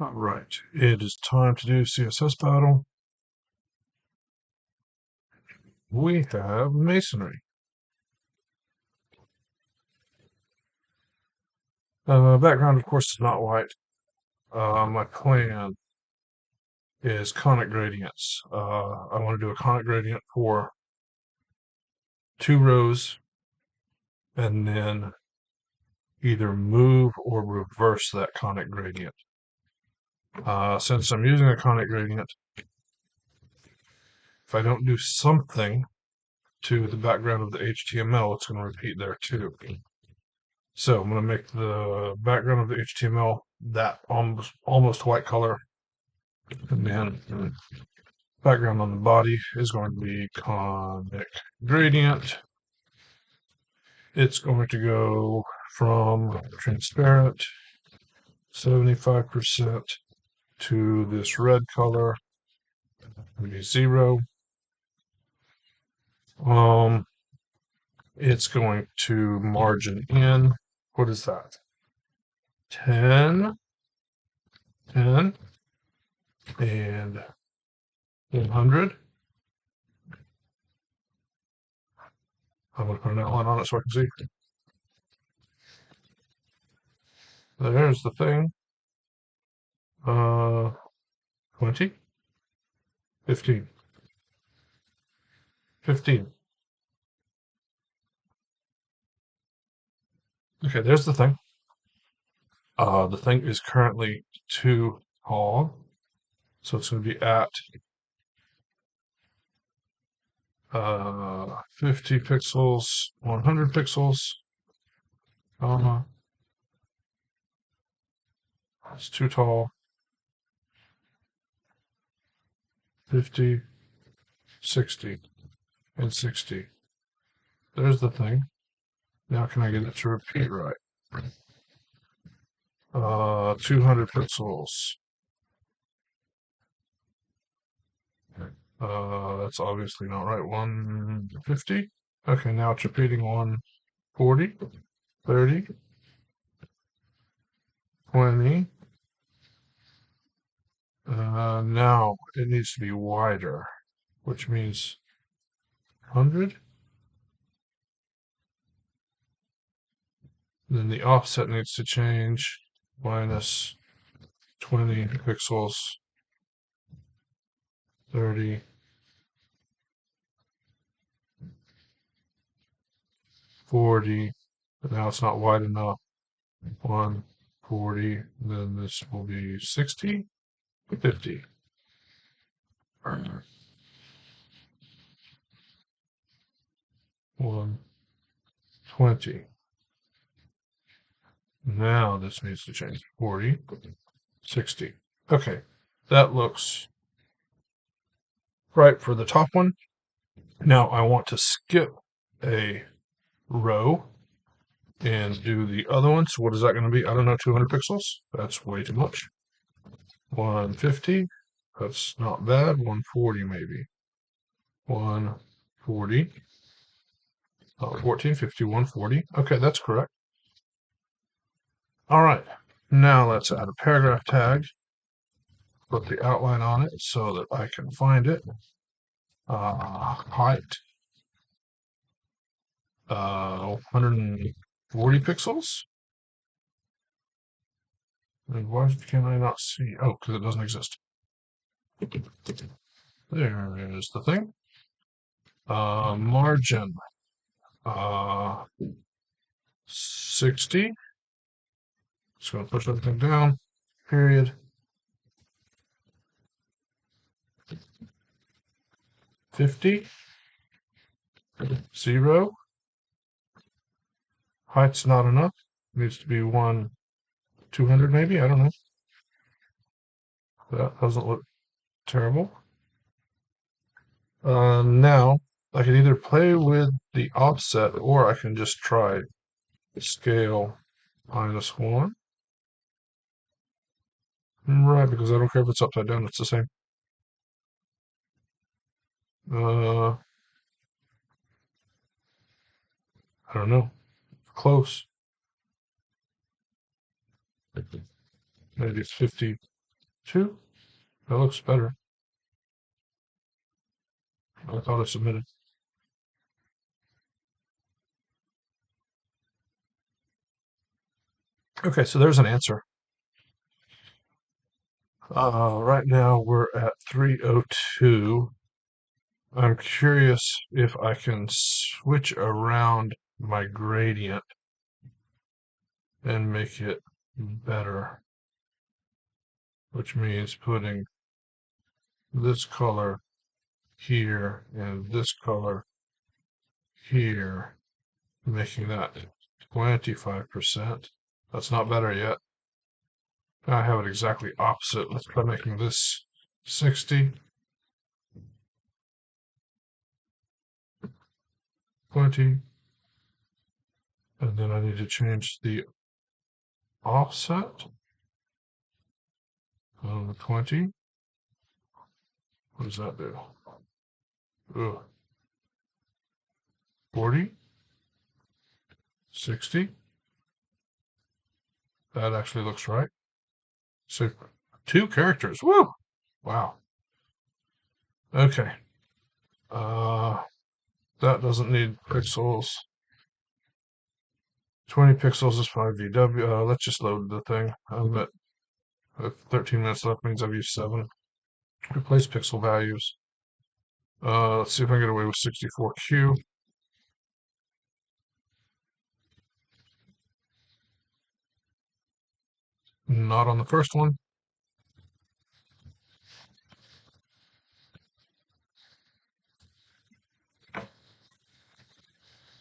All right, it is time to do CSS battle. We have masonry. Background, of course, is not white. My plan is conic gradients. I want to do a conic gradient for 2 rows and then either move or reverse that conic gradient. Since I'm using a conic gradient, if I don't do something to the background of the HTML, it's going to repeat there too. So I'm going to make the background of the HTML that almost white color, and then background on the body is going to be conic gradient. It's going to go from transparent 75% to this red color, maybe 0. It's going to margin in. What is that? 10, 10, and 100. I'm going to put an outline on it so I can see. There's the thing. 20, 15, 15. Okay, there's the thing. The thing is currently too tall, so it's going to be at 50 pixels, 100 pixels. It's too tall. 50, 60, and 60. There's the thing. Now can I get it to repeat right? 200 pixels. That's obviously not right. 150. Okay, now it's repeating 140, 30, 20. Now it needs to be wider, which means 100. Then the offset needs to change, minus 20 pixels, 30, 40. But now it's not wide enough. 140. Then this will be 60, 50. 120. Now this needs to change. 40, 60. Okay, that looks right for the top one. Now I want to skip a row and do the other one. So what is that going to be? I don't know, 200 pixels? That's way too much. 150. That's not bad. 140 maybe. 140. 1450, 140. Okay, that's correct. All right, now let's add a paragraph tag. Put the outline on it so that I can find it. Height. 140 pixels. And why can I not see? Oh, because it doesn't exist. There is the thing. Margin. 60. Just going to push everything down. Period. 50. 0. Height's not enough. Needs to be 200 maybe. I don't know. That doesn't look terrible. Now I can either play with the offset or I can just try scale -1. Right, because I don't care if it's upside down, it's the same. I don't know. Close. Maybe it's 50. 2. That looks better. I thought I submitted. Okay, so there's an answer. Right now we're at 302. I'm curious if I can switch around my gradient and make it better, which means putting this color here and this color here, making that 25%. That's not better yet. I have it exactly opposite. Let's try making this 60, 20, and then I need to change the offset on the 20. What does that do? Ugh. 40, 60. That actually looks right. So 2 characters. Woo! Wow. Okay. That doesn't need pixels. 20 pixels is 5 VW. Let's just load the thing. I'm at 13 minutes left, means I've used 7. Replace pixel values. Let's see if I can get away with 64Q. Not on the first one.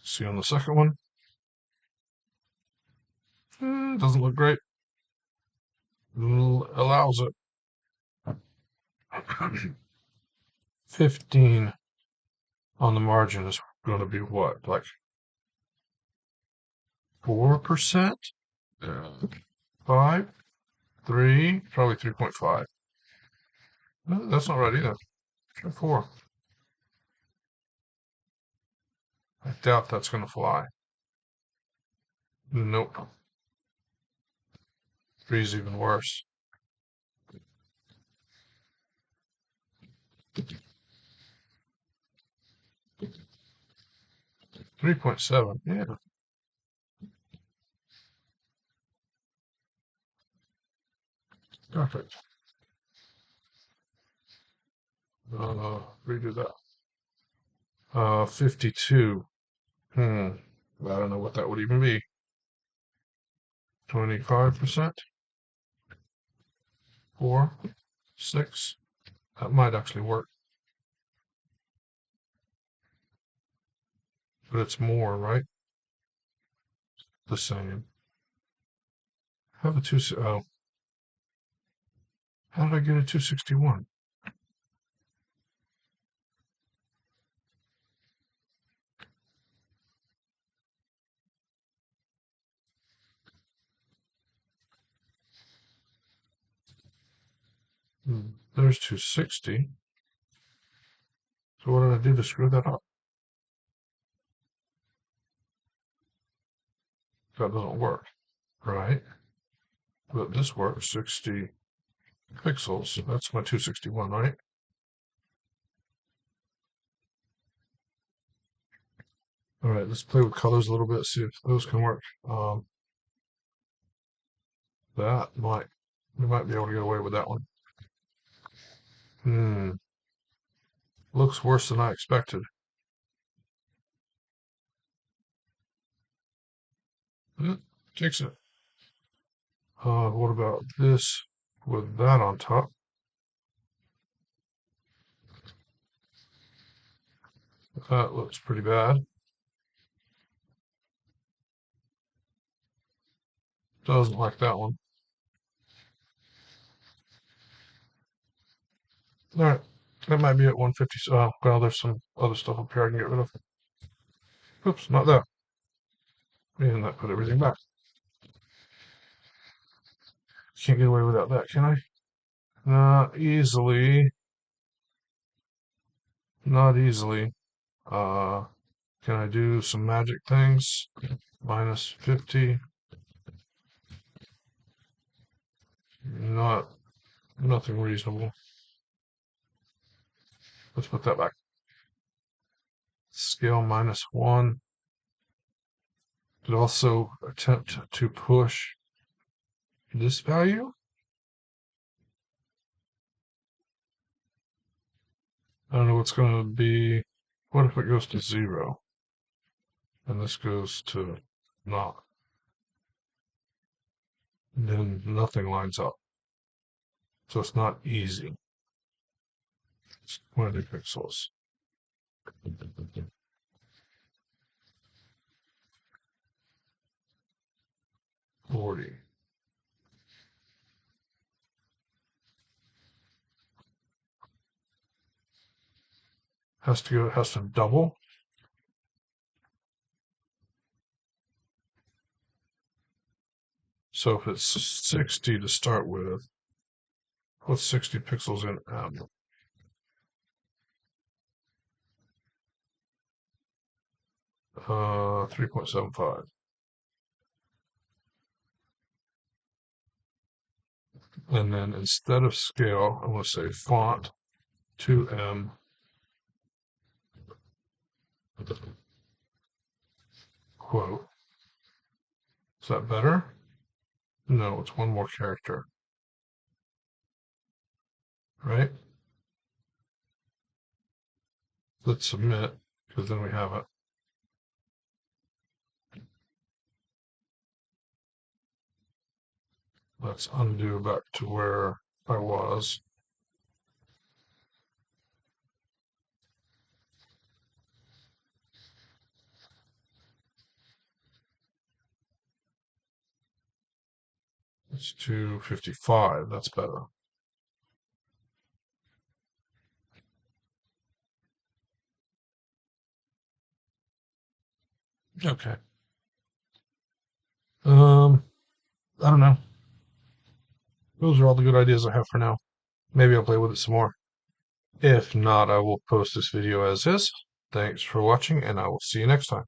See on the second one. Doesn't look great. Allows it. 15 on the margin is going to be what? Like 4%? 5? 3? Probably 3.5. No, that's not right either. Try 4. I doubt that's going to fly. Nope. 3 is even worse. 3.7. Yeah. Perfect. Redo that. 52. I don't know what that would even be. 25%? 4? 6? That might actually work. But it's more, right? The same. How did I get a 261? There's 260. So what did I do to screw that up? That doesn't work, right? But this works. 60 pixels. That's my 261, right? All right, let's play with colors a little bit, see if those can work. We might be able to get away with that one. Looks worse than I expected. Takes it. What about this with that on top? That looks pretty bad. Doesn't like that one. All right, that might be at 150. Well, there's some other stuff up here I can get rid of. Oops, not that. And that put everything back. Can't get away without that, can I? Not easily. Not easily. Can I do some magic things? Minus 50. Nothing Nothing reasonable. Let's put that back. Scale -1. Could also attempt to push this value. I don't know what's going to be. What if it goes to 0? And this goes to not. And then nothing lines up. So it's not easy. It's 20 pixels. 40. Has to double. So if it's 60 to start with, what's 60 pixels in M? 3.75. And then instead of scale, I'm going to say font 2M. Quote. Is that better? No, it's one more character. Right? Let's submit, because then we have it. Let's undo back to where I was. Let's do 55. That's better. Okay. I don't know. Those are all the good ideas I have for now. Maybe I'll play with it some more. If not, I will post this video as is. Thanks for watching, and I will see you next time.